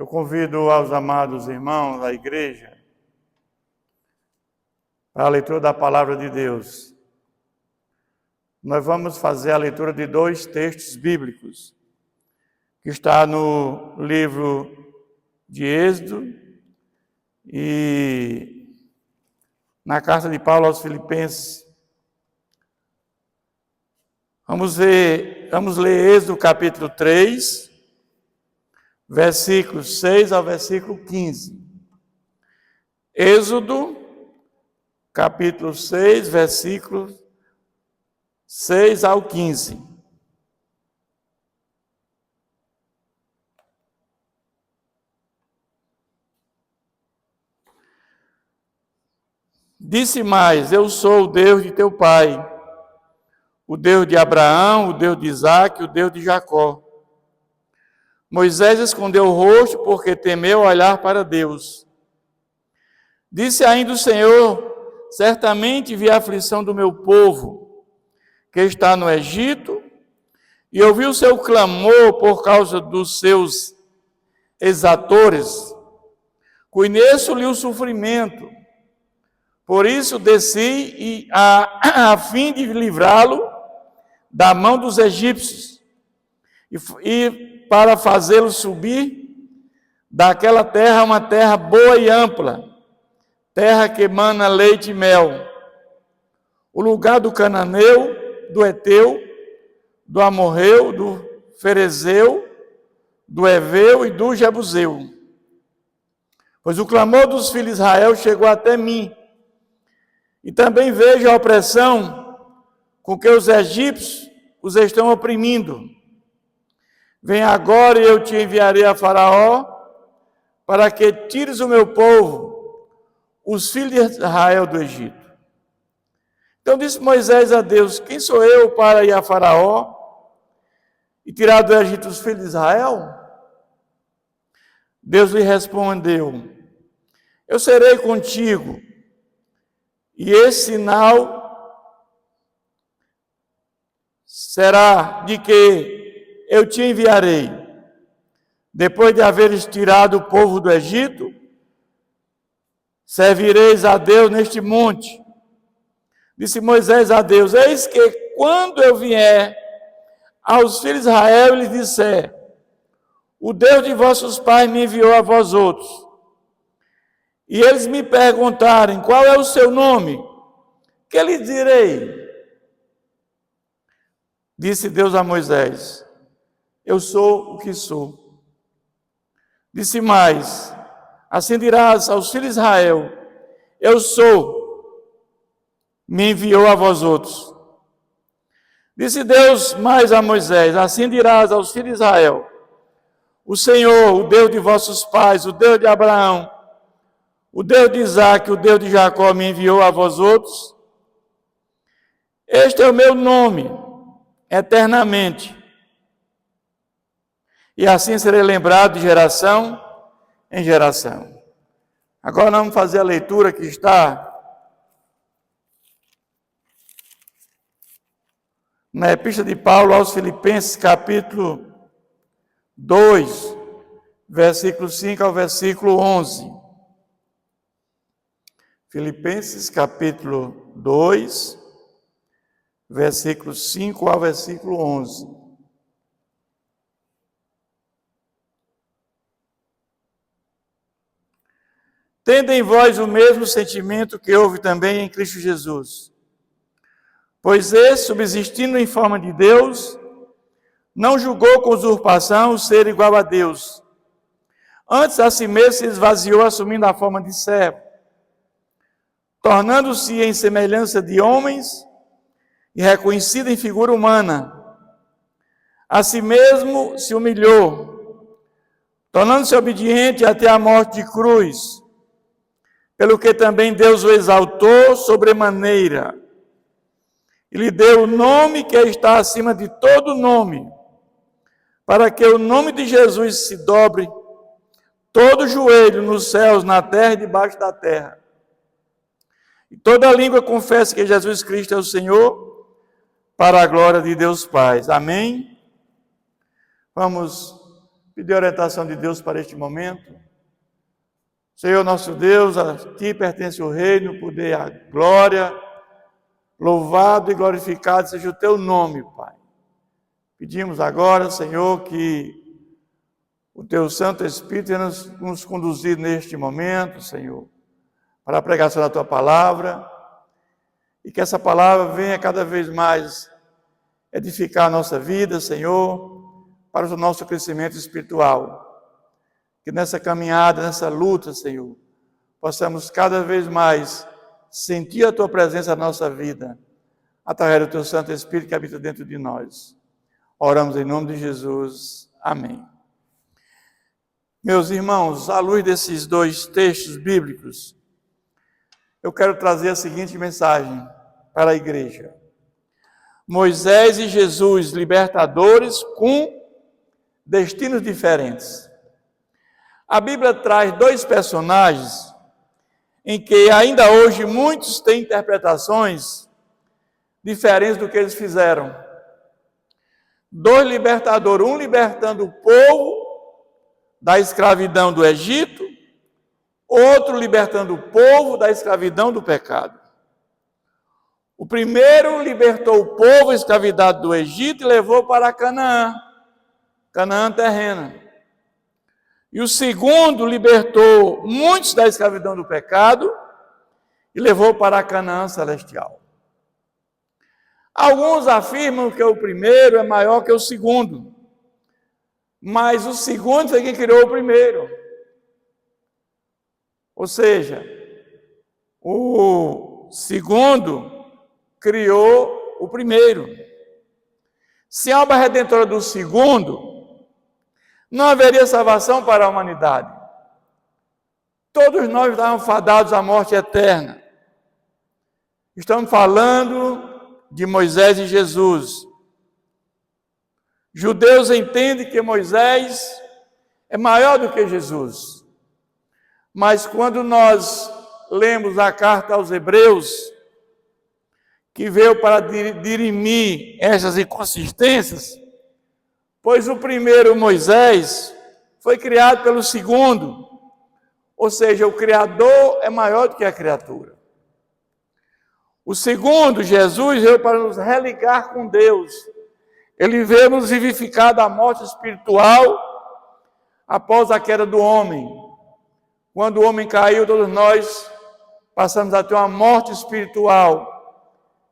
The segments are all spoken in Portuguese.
Eu convido aos amados irmãos da igreja para a leitura da palavra de Deus. Nós vamos fazer a leitura de 2 textos bíblicos, que está no livro de Êxodo e na carta de Paulo aos Filipenses. Vamos ler Êxodo capítulo 3, versículos 6 ao versículo 15. Êxodo capítulo 6, versículos 6 ao 15. Disse mais: eu sou o Deus de teu pai, o Deus de Abraão, o Deus de Isaque, o Deus de Jacó. Moisés escondeu o rosto porque temeu olhar para Deus. Disse ainda o Senhor: certamente vi a aflição do meu povo, que está no Egito, e ouvi o seu clamor por causa dos seus exatores. Conheço-lhe o sofrimento. Por isso desci a fim de livrá-lo da mão dos egípcios e para fazê-lo subir daquela terra, uma terra boa e ampla, terra que emana leite e mel, o lugar do cananeu, do Eteu, do Amorreu, do Ferezeu, do Eveu e do Jebuseu. Pois o clamor dos filhos de Israel chegou até mim, e também vejo a opressão com que os egípcios os estão oprimindo. Vem agora e eu te enviarei a Faraó, para que tires o meu povo, os filhos de Israel, do Egito. Então disse Moisés a Deus: quem sou eu para ir a Faraó e tirar do Egito os filhos de Israel? Deus lhe respondeu: eu serei contigo, e esse sinal será de que eu te enviarei. Depois de haveres tirado o povo do Egito, servireis a Deus neste monte. Disse Moisés a Deus: eis que quando eu vier aos filhos de Israel e lhes disser: o Deus de vossos pais me enviou a vós outros, e eles me perguntarem: qual é o seu nome? Que lhes direi? Disse Deus a Moisés: eu sou o que sou. Disse mais: assim dirás aos filhos de Israel: eu sou, me enviou a vós outros. Disse Deus mais a Moisés: assim dirás aos filhos de Israel: o Senhor, o Deus de vossos pais, o Deus de Abraão, o Deus de Isaque, o Deus de Jacó, me enviou a vós outros. Este é o meu nome, eternamente. E assim serei lembrado de geração em geração. Agora nós vamos fazer a leitura que está na Epístola de Paulo aos Filipenses, capítulo 2, versículo 5 ao versículo 11. Filipenses, capítulo 2, versículo 5 ao versículo 11. Tende em vós o mesmo sentimento que houve também em Cristo Jesus. Pois esse, subsistindo em forma de Deus, não julgou com usurpação o ser igual a Deus. Antes a si mesmo se esvaziou, assumindo a forma de servo, tornando-se em semelhança de homens e reconhecido em figura humana. A si mesmo se humilhou, tornando-se obediente até a morte de cruz, pelo que também Deus o exaltou sobremaneira, e lhe deu o nome que está acima de todo nome, para que o nome de Jesus se dobre todo joelho nos céus, na terra e debaixo da terra, e toda língua confesse que Jesus Cristo é o Senhor, para a glória de Deus Pai. Amém? Vamos pedir a orientação de Deus para este momento. Senhor nosso Deus, a Ti pertence o reino, o poder e a glória. Louvado e glorificado seja o Teu nome, Pai. Pedimos agora, Senhor, que o Teu Santo Espírito venha nos conduzir neste momento, Senhor, para a pregação da Tua palavra, e que essa palavra venha cada vez mais edificar a nossa vida, Senhor, para o nosso crescimento espiritual. Que nessa caminhada, nessa luta, Senhor, possamos cada vez mais sentir a Tua presença na nossa vida, através do Teu Santo Espírito que habita dentro de nós. Oramos em nome de Jesus. Amém. Meus irmãos, à luz desses dois textos bíblicos, eu quero trazer a seguinte mensagem para a igreja. Moisés e Jesus, libertadores com destinos diferentes. A Bíblia traz dois personagens em que ainda hoje muitos têm interpretações diferentes do que eles fizeram. Dois libertadores, um libertando o povo da escravidão do Egito, outro libertando o povo da escravidão do pecado. O primeiro libertou o povo escravizado do Egito e levou para Canaã, Canaã terrena. E o segundo libertou muitos da escravidão do pecado e levou para a Canaã celestial. Alguns afirmam que o primeiro é maior que o segundo, mas o segundo foi quem criou o primeiro. Ou seja, o segundo criou o primeiro. Se a obra redentora do segundo, não haveria salvação para a humanidade. Todos nós estávamos fadados à morte eterna. Estamos falando de Moisés e Jesus. Judeus entendem que Moisés é maior do que Jesus. Mas quando nós lemos a carta aos Hebreus, que veio para dirimir essas inconsistências, pois o primeiro Moisés foi criado pelo segundo, ou seja, o Criador é maior do que a criatura. O segundo, Jesus, veio para nos religar com Deus. Ele veio nos vivificar da morte espiritual após a queda do homem. Quando o homem caiu, todos nós passamos a ter uma morte espiritual.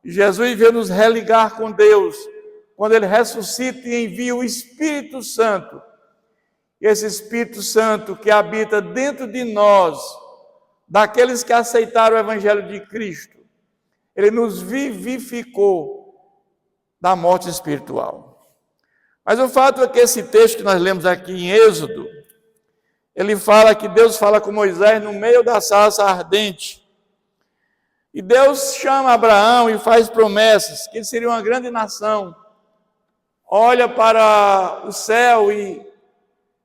E Jesus veio nos religar com Deus, quando Ele ressuscita e envia o Espírito Santo. Esse Espírito Santo que habita dentro de nós, daqueles que aceitaram o Evangelho de Cristo, Ele nos vivificou da morte espiritual. Mas o fato é que esse texto que nós lemos aqui em Êxodo, ele fala que Deus fala com Moisés no meio da sarça ardente. E Deus chama Abraão e faz promessas, que ele seria uma grande nação. Olha para o céu e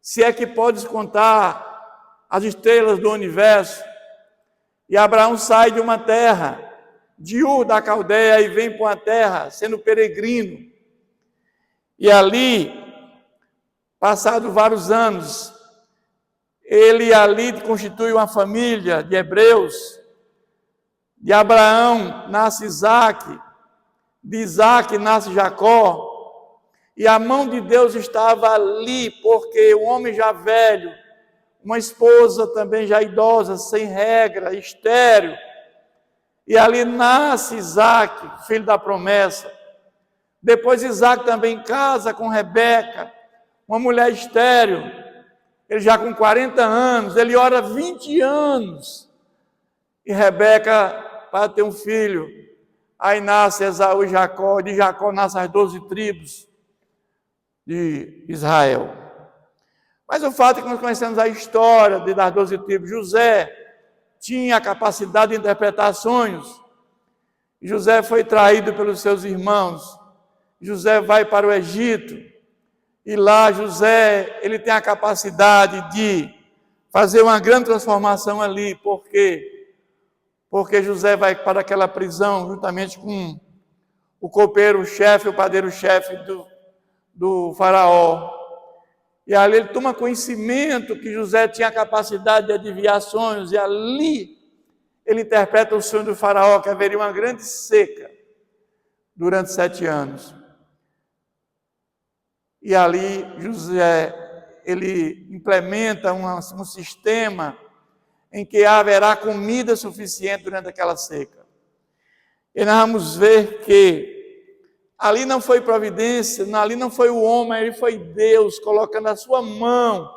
se é que podes contar as estrelas do universo. E Abraão sai de uma terra, de Ur da Caldeia, e vem para uma terra, sendo peregrino. E ali, passados vários anos, ele ali constitui uma família de hebreus. De Abraão nasce Isaque, de Isaque nasce Jacó, e a mão de Deus estava ali, porque o homem já velho, uma esposa também já idosa, sem regra, estéril, e ali nasce Isaque, filho da promessa. Depois Isaque também casa com Rebeca, uma mulher estéril, ele já com 40 anos, ele ora 20 anos, e Rebeca para ter um filho. Aí nasce Esaú e Jacó, de Jacó nascem as 12 tribos de Israel. Mas o fato é que nós conhecemos a história das 12 tribos. José tinha a capacidade de interpretar sonhos. José foi traído pelos seus irmãos. José vai para o Egito. E lá José, ele tem a capacidade de fazer uma grande transformação ali. Por quê? Porque José vai para aquela prisão juntamente com o copeiro-chefe, o padeiro-chefe do faraó. E ali ele toma conhecimento que José tinha a capacidade de adivinhar sonhos, e ali ele interpreta o sonho do faraó, que haveria uma grande seca durante 7 anos. E ali José, ele implementa um sistema em que haverá comida suficiente durante aquela seca. E nós vamos ver que ali não foi providência, ali não foi o homem, ali foi Deus colocando a sua mão.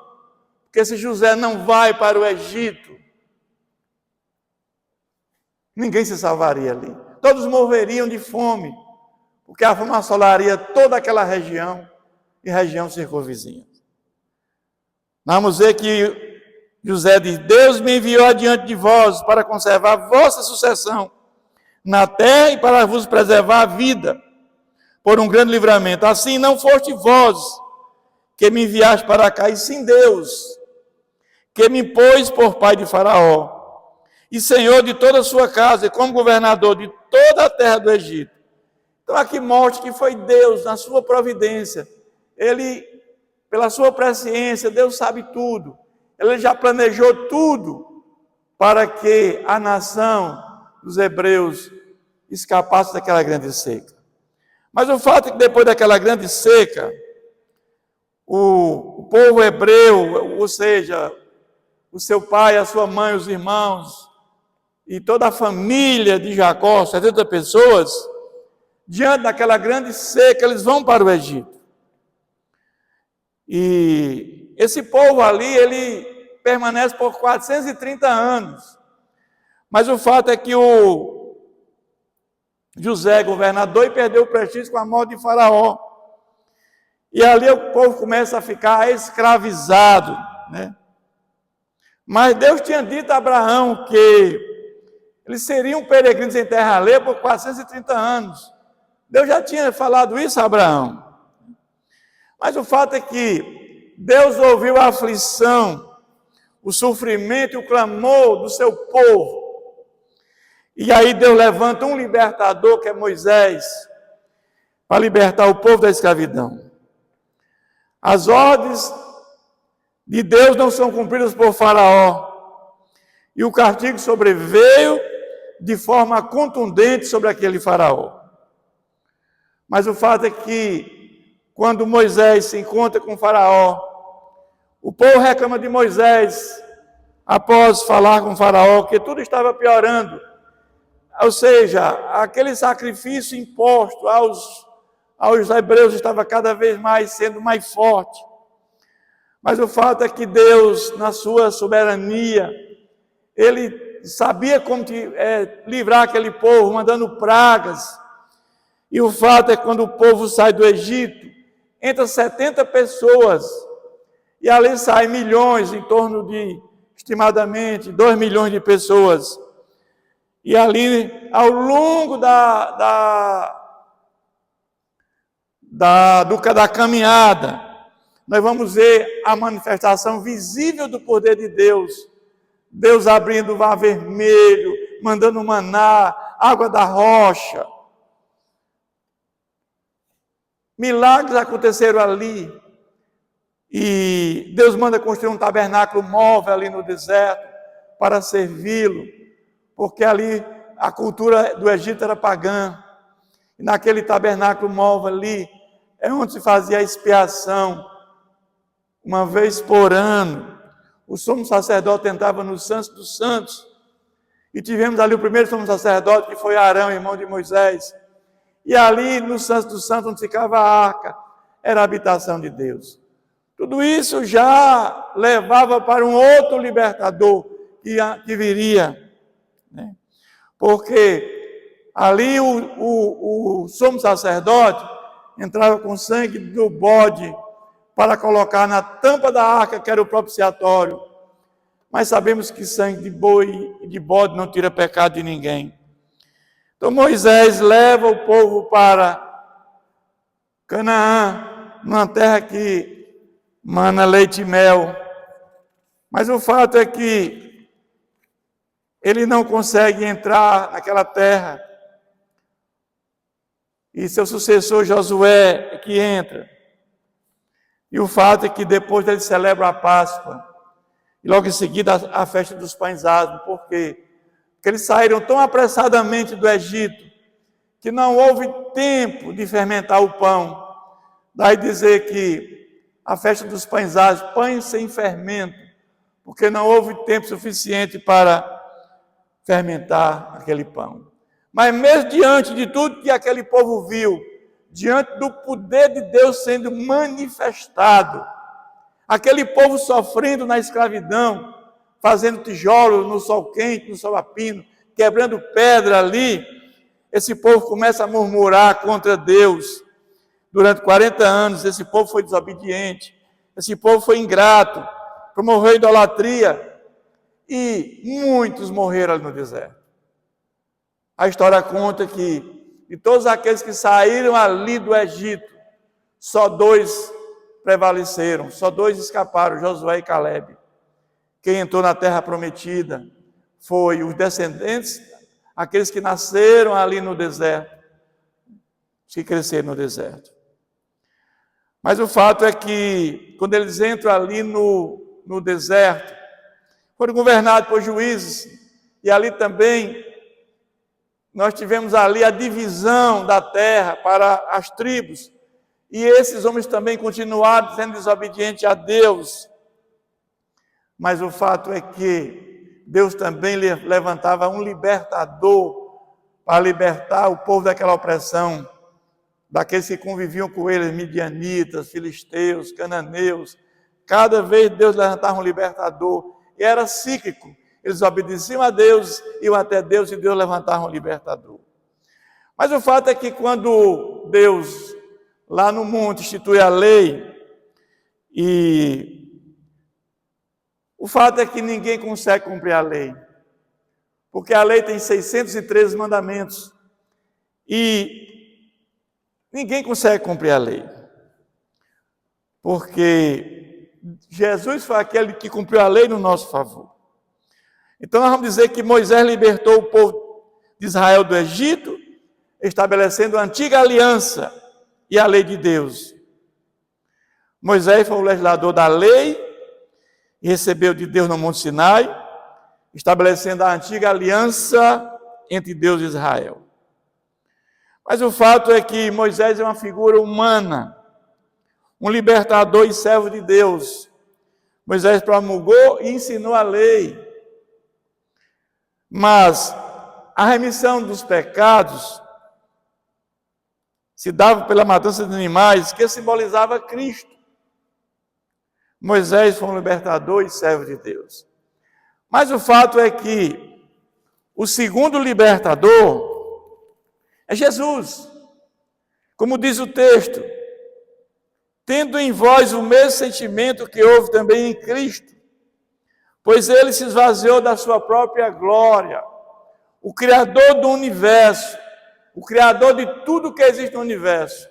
Porque se José não vai para o Egito, ninguém se salvaria ali. Todos morreriam de fome, porque a fome assolaria toda aquela região e região circunvizinha. Nós vamos ver que José diz: Deus me enviou adiante de vós para conservar a vossa sucessão na terra e para vos preservar a vida por um grande livramento. Assim não foste vós que me enviaste para cá, e sim Deus, que me pôs por pai de Faraó e senhor de toda a sua casa, e como governador de toda a terra do Egito. Então aqui mostra que foi Deus, na sua providência, Ele, pela sua presciência, Deus sabe tudo, Ele já planejou tudo para que a nação dos hebreus escapasse daquela grande seca. Mas o fato é que depois daquela grande seca, o povo hebreu, ou seja, o seu pai, a sua mãe, os irmãos, e toda a família de Jacó, 70 pessoas, diante daquela grande seca, eles vão para o Egito. E esse povo ali, ele permanece por 430 anos. Mas o fato é que o José, governador, e perdeu o prestígio com a morte de Faraó. E ali o povo começa a ficar escravizado, né? Mas Deus tinha dito a Abraão que eles seriam peregrinos em terra alheia por 430 anos. Deus já tinha falado isso a Abraão. Mas o fato é que Deus ouviu a aflição, o sofrimento e o clamor do seu povo. E aí Deus levanta um libertador, que é Moisés, para libertar o povo da escravidão. As ordens de Deus não são cumpridas por Faraó. E o castigo sobreveio de forma contundente sobre aquele Faraó. Mas o fato é que, quando Moisés se encontra com Faraó, o povo reclama de Moisés, após falar com Faraó, que tudo estava piorando. Ou seja, aquele sacrifício imposto aos hebreus estava cada vez mais sendo mais forte. Mas o fato é que Deus, na sua soberania, Ele sabia como livrar aquele povo, mandando pragas. E o fato é que quando o povo sai do Egito, entra 70 pessoas, e ali saem milhões, em torno de, estimadamente, 2 milhões de pessoas. E ali, ao longo da caminhada, nós vamos ver a manifestação visível do poder de Deus. Deus abrindo o mar vermelho, mandando maná, água da rocha. Milagres aconteceram ali. E Deus manda construir um tabernáculo móvel ali no deserto para servi-lo, porque ali a cultura do Egito era pagã. E naquele tabernáculo móvel ali é onde se fazia a expiação. Uma vez por ano, o sumo sacerdote entrava no Santo dos Santos, e tivemos ali o primeiro sumo sacerdote, que foi Arão, irmão de Moisés. E ali no Santo dos Santos, onde ficava a arca, era a habitação de Deus. Tudo isso já levava para um outro libertador que viria, né? Porque ali o sumo sacerdote entrava com sangue do bode para colocar na tampa da arca, que era o propiciatório. Mas sabemos que sangue de boi e de bode não tira pecado de ninguém. Então Moisés leva o povo para Canaã, numa terra que mana leite e mel. Mas o fato é que ele não consegue entrar naquela terra. E seu sucessor Josué é que entra. E o fato é que depois eles celebram a Páscoa, e logo em seguida a festa dos pães asmos. Por quê? Porque eles saíram tão apressadamente do Egito, que não houve tempo de fermentar o pão. Daí dizer que a festa dos pães asmos, pães sem fermento, porque não houve tempo suficiente para fermentar aquele pão. Mas mesmo diante de tudo que aquele povo viu, diante do poder de Deus sendo manifestado, aquele povo sofrendo na escravidão, fazendo tijolos no sol quente, no sol a pino, quebrando pedra ali, esse povo começa a murmurar contra Deus. Durante 40 anos, esse povo foi desobediente, esse povo foi ingrato, promoveu idolatria, e muitos morreram ali no deserto. A história conta que, de todos aqueles que saíram ali do Egito, só 2 prevaleceram, só 2 escaparam, Josué e Calebe. Quem entrou na terra prometida foi os descendentes, aqueles que nasceram ali no deserto, que cresceram no deserto. Mas o fato é que, quando eles entram ali no deserto, foram governados por juízes, e ali também nós tivemos ali a divisão da terra para as tribos, e esses homens também continuaram sendo desobedientes a Deus. Mas o fato é que Deus também levantava um libertador para libertar o povo daquela opressão, daqueles que conviviam com eles, midianitas, filisteus, cananeus. Cada vez Deus levantava um libertador, e era cíclico. Eles obedeciam a Deus, iam até Deus, e Deus levantava um libertador. Mas o fato é que quando Deus, lá no monte, institui a lei, e o fato é que ninguém consegue cumprir a lei, porque a lei tem 613 mandamentos, e ninguém consegue cumprir a lei, porque Jesus foi aquele que cumpriu a lei no nosso favor. Então nós vamos dizer que Moisés libertou o povo de Israel do Egito, estabelecendo a antiga aliança e a lei de Deus. Moisés foi o legislador da lei e recebeu de Deus no Monte Sinai, estabelecendo a antiga aliança entre Deus e Israel. Mas o fato é que Moisés é uma figura humana, um libertador e servo de Deus. Moisés promulgou e ensinou a lei. Mas a remissão dos pecados se dava pela matança de animais, que simbolizava Cristo. Moisés foi um libertador e servo de Deus. Mas o fato é que o segundo libertador é Jesus. Como diz o texto, tendo em vós o mesmo sentimento que houve também em Cristo, pois ele se esvaziou da sua própria glória, o Criador do universo, o Criador de tudo que existe no universo.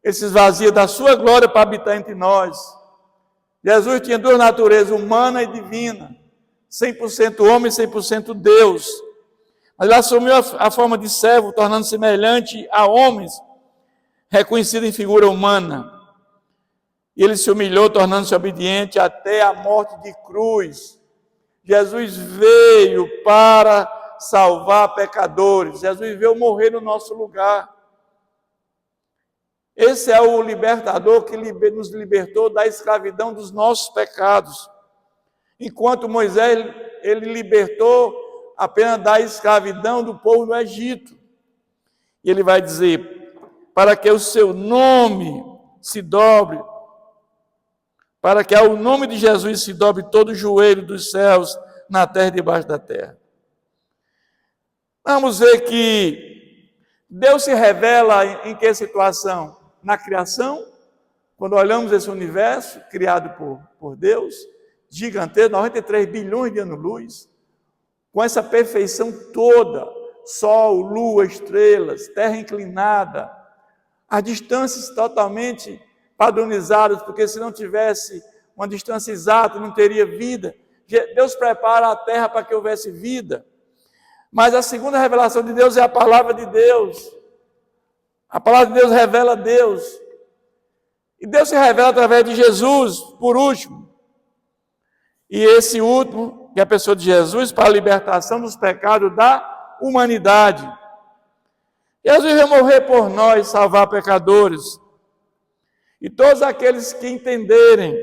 Ele se esvazia da sua glória para habitar entre nós. Jesus tinha 2 naturezas, humana e divina, 100% homem e 100% Deus. Mas ele assumiu a forma de servo, tornando-se semelhante a homens, reconhecido em figura humana. E ele se humilhou, tornando-se obediente até a morte de cruz. Jesus veio para salvar pecadores. Jesus veio morrer no nosso lugar. Esse é o libertador que nos libertou da escravidão dos nossos pecados. Enquanto Moisés, ele libertou apenas da escravidão do povo do Egito. E ele vai dizer, para que o seu nome se dobre, para que ao nome de Jesus se dobre todo o joelho dos céus, na terra e debaixo da terra. Vamos ver que Deus se revela em que situação? Na criação, quando olhamos esse universo criado por Deus, gigantesco, 93 bilhões de anos-luz, com essa perfeição toda, sol, lua, estrelas, terra inclinada, as distâncias totalmente padronizadas, porque se não tivesse uma distância exata, não teria vida. Deus prepara a terra para que houvesse vida. Mas a segunda revelação de Deus é a palavra de Deus. A palavra de Deus revela Deus. E Deus se revela através de Jesus, por último. E esse último, que é a pessoa de Jesus, para a libertação dos pecados da humanidade. Jesus veio morrer por nós, salvar pecadores. E todos aqueles que entenderem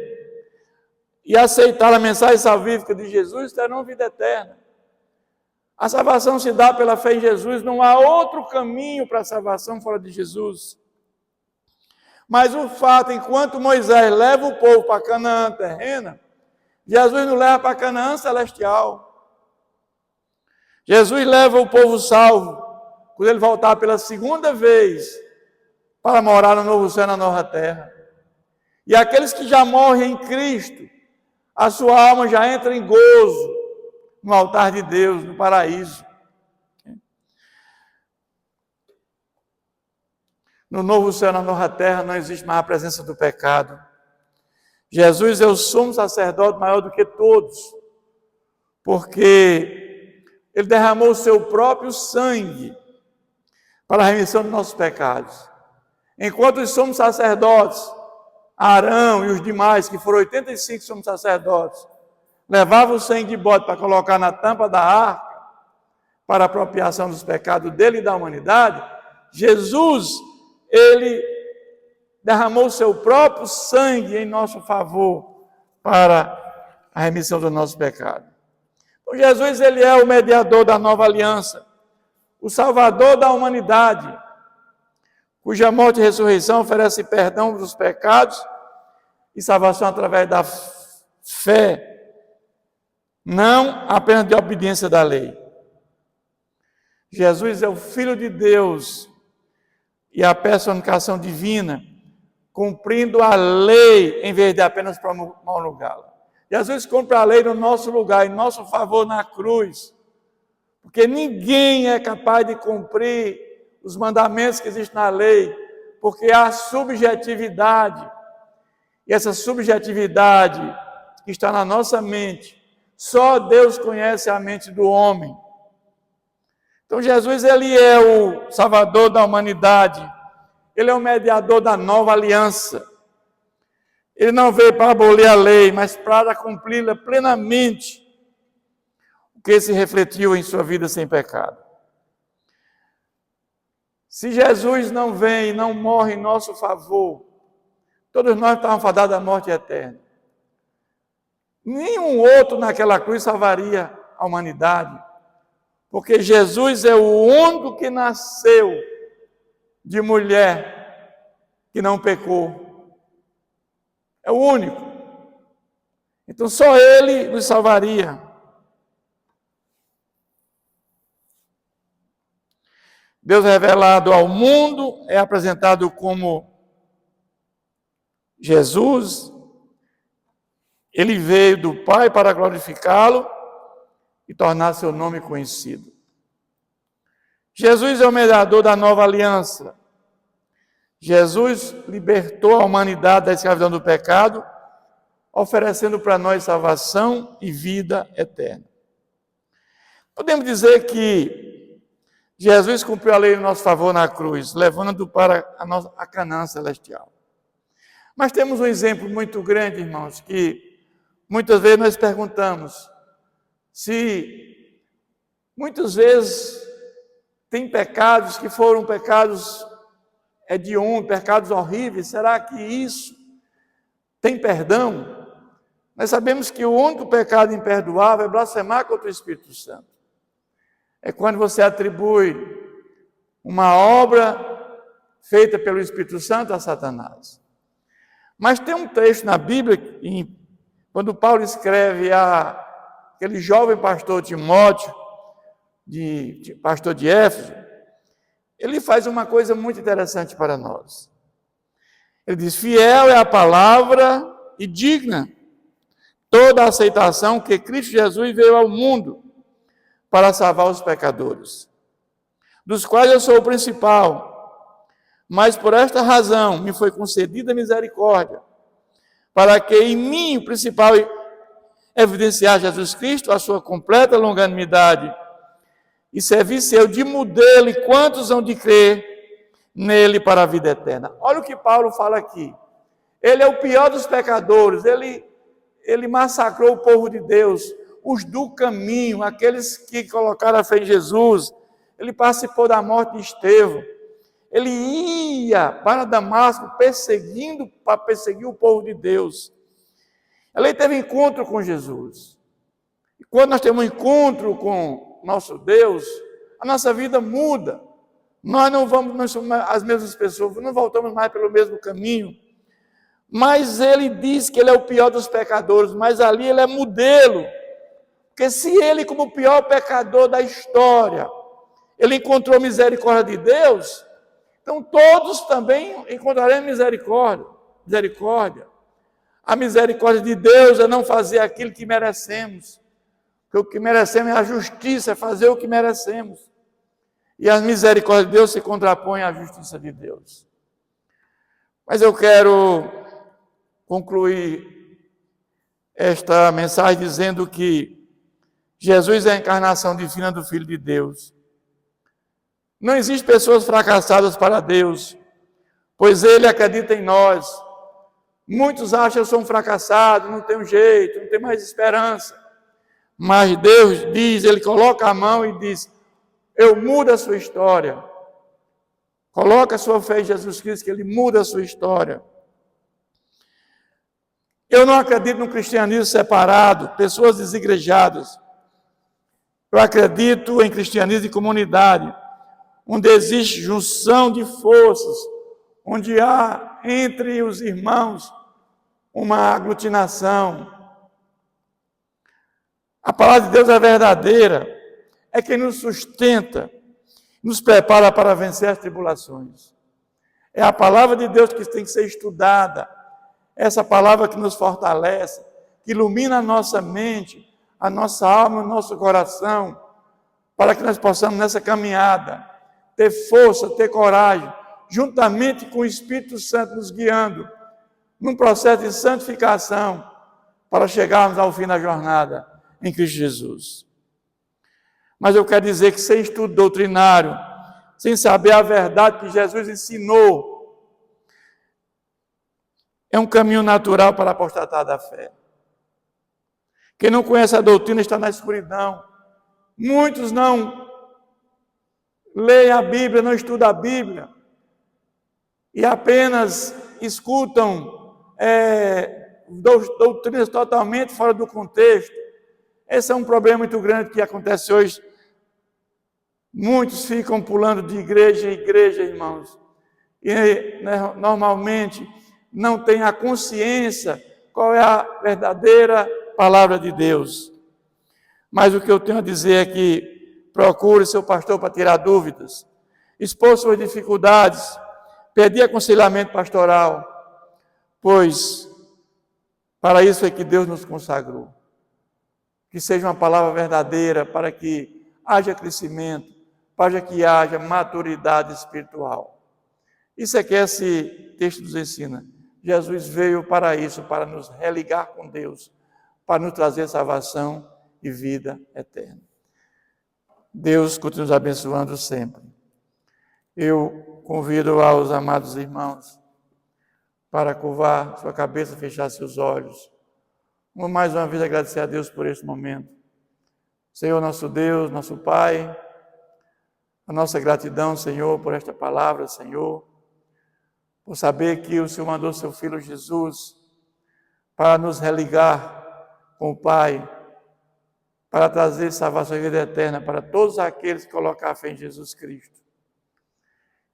e aceitarem a mensagem salvífica de Jesus terão vida eterna. A salvação se dá pela fé em Jesus, não há outro caminho para a salvação fora de Jesus. Mas o fato, enquanto Moisés leva o povo para Canaã terrena, Jesus nos leva para Canaã celestial. Jesus leva o povo salvo, quando ele voltar pela segunda vez, para morar no novo céu e na nova terra. E aqueles que já morrem em Cristo, a sua alma já entra em gozo no altar de Deus, no paraíso. No novo céu e na nova terra não existe mais a presença do pecado. Jesus é o sumo sacerdote maior do que todos, porque ele derramou o seu próprio sangue para a remissão dos nossos pecados. Enquanto os somos sacerdotes, Arão e os demais, que foram 85 somos sacerdotes, levavam o sangue de bode para colocar na tampa da arca, para a apropriação dos pecados dele e da humanidade, Jesus, ele derramou o seu próprio sangue em nosso favor para a remissão do nosso pecado. Então, Jesus, ele é o mediador da nova aliança, o salvador da humanidade, cuja morte e ressurreição oferece perdão dos pecados e salvação através da fé, não apenas de obediência da lei. Jesus é o Filho de Deus e a personificação divina, cumprindo a lei em vez de apenas promulgá-la. Jesus cumpre a lei no nosso lugar, em nosso favor na cruz, porque ninguém é capaz de cumprir os mandamentos que existem na lei, porque há subjetividade, e essa subjetividade que está na nossa mente, só Deus conhece a mente do homem. Então Jesus, ele é o salvador da humanidade, ele é o mediador da nova aliança. Ele não veio para abolir a lei, mas para cumpri-la plenamente, o que se refletiu em sua vida sem pecado. Se Jesus não vem e não morre em nosso favor, todos nós estávamos fadados à morte eterna. Nenhum outro naquela cruz salvaria a humanidade, porque Jesus é o único que nasceu de mulher que não pecou. É o único. Então só ele nos salvaria. Deus revelado ao mundo é apresentado como Jesus. Ele veio do Pai para glorificá-lo e tornar seu nome conhecido. Jesus é o mediador da nova aliança. Jesus libertou a humanidade da escravidão do pecado, oferecendo para nós salvação e vida eterna. Podemos dizer que Jesus cumpriu a lei em nosso favor na cruz, levando para a Canaã celestial. Mas temos um exemplo muito grande, irmãos, que muitas vezes nós perguntamos se muitas vezes tem pecados que foram pecados hediondos, pecados horríveis, será que isso tem perdão? Nós sabemos que o único pecado imperdoável é blasfemar contra o Espírito Santo. É quando você atribui uma obra feita pelo Espírito Santo a Satanás. Mas tem um texto na Bíblia, quando Paulo escreve aquele jovem pastor Timóteo, pastor de Éfeso, ele faz uma coisa muito interessante para nós. Ele diz: fiel é a palavra e digna toda a aceitação que Cristo Jesus veio ao mundo para salvar os pecadores, dos quais eu sou o principal, mas por esta razão me foi concedida misericórdia, para que em mim o principal evidenciar Jesus Cristo, a sua completa longanimidade, e servisse eu de modelo, e quantos hão de crer nele para a vida eterna. Olha o que Paulo fala aqui. Ele é o pior dos pecadores, ele massacrou o povo de Deus, os do caminho, aqueles que colocaram a fé em Jesus. Ele participou da morte de Estevão. Ele ia para Damasco para perseguir o povo de Deus. Ele teve encontro com Jesus. E quando nós temos um encontro com nosso Deus, a nossa vida muda. Nós somos as mesmas pessoas, não voltamos mais pelo mesmo caminho. Mas ele diz que ele é o pior dos pecadores, mas ali ele é modelo. Porque se ele, como o pior pecador da história, ele encontrou misericórdia de Deus, então todos também encontraremos misericórdia. A misericórdia de Deus é não fazer aquilo que merecemos. Porque o que merecemos é a justiça, é fazer o que merecemos. E a misericórdia de Deus se contrapõe à justiça de Deus. Mas eu quero concluir esta mensagem dizendo que Jesus é a encarnação divina do Filho de Deus. Não existem pessoas fracassadas para Deus, pois Ele acredita em nós. Muitos acham que eu sou um fracassado, não tenho jeito, não tenho mais esperança. Mas Deus diz, Ele coloca a mão e diz, eu mudo a sua história. Coloca a sua fé em Jesus Cristo, que Ele muda a sua história. Eu não acredito no cristianismo separado, pessoas desigrejadas. Eu acredito em cristianismo de comunidade, onde existe junção de forças, onde há entre os irmãos uma aglutinação. A palavra de Deus é verdadeira, é quem nos sustenta, nos prepara para vencer as tribulações. É a palavra de Deus que tem que ser estudada, essa palavra que nos fortalece, que ilumina a nossa mente, a nossa alma, o nosso coração, para que nós possamos nessa caminhada ter força, ter coragem, juntamente com o Espírito Santo nos guiando, num processo de santificação, para chegarmos ao fim da jornada em Cristo Jesus. Mas eu quero dizer que sem estudo doutrinário, sem saber a verdade que Jesus ensinou, é um caminho natural para apostatar da fé. Quem não conhece a doutrina está na escuridão. Muitos não leem a Bíblia, não estudam a Bíblia, e apenas escutam doutrinas totalmente fora do contexto. Esse é um problema muito grande que acontece hoje. Muitos ficam pulando de igreja em igreja, irmãos, e normalmente não têm a consciência qual é a verdadeira palavra de Deus. Mas o que eu tenho a dizer é que procure seu pastor para tirar dúvidas, expor suas dificuldades, pedir aconselhamento pastoral, pois para isso é que Deus nos consagrou. Que seja uma palavra verdadeira para que haja crescimento, para que haja maturidade espiritual. Isso é que esse texto nos ensina. Jesus veio para isso, para nos religar com Deus, para nos trazer salvação e vida eterna. Deus continue nos abençoando sempre. Eu convido aos amados irmãos para curvar sua cabeça, fechar seus olhos. Vamos mais uma vez agradecer a Deus por este momento. Senhor, nosso Deus, nosso Pai, a nossa gratidão, Senhor, por esta palavra, Senhor, por saber que o Senhor mandou seu Filho Jesus para nos religar com o Pai, para trazer salvação e vida eterna para todos aqueles que colocam a fé em Jesus Cristo.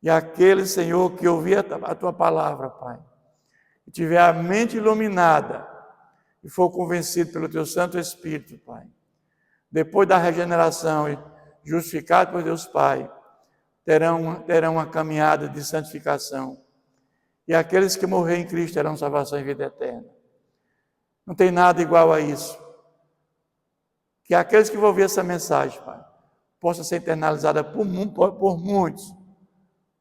E aqueles, Senhor, que ouvir a Tua palavra, Pai, e tiver a mente iluminada, e for convencido pelo Teu Santo Espírito, Pai, depois da regeneração e justificado por Deus Pai, terão uma caminhada de santificação. E aqueles que morrerem em Cristo terão salvação e vida eterna. Não tem nada igual a isso. Que aqueles que vão ouvir essa mensagem, Pai, possa ser internalizada por muitos,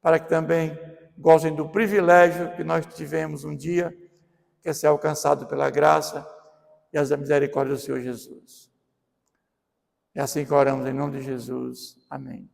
para que também gozem do privilégio que nós tivemos um dia, que é ser alcançado pela graça e as misericórdias do Senhor Jesus. É assim que oramos em nome de Jesus. Amém.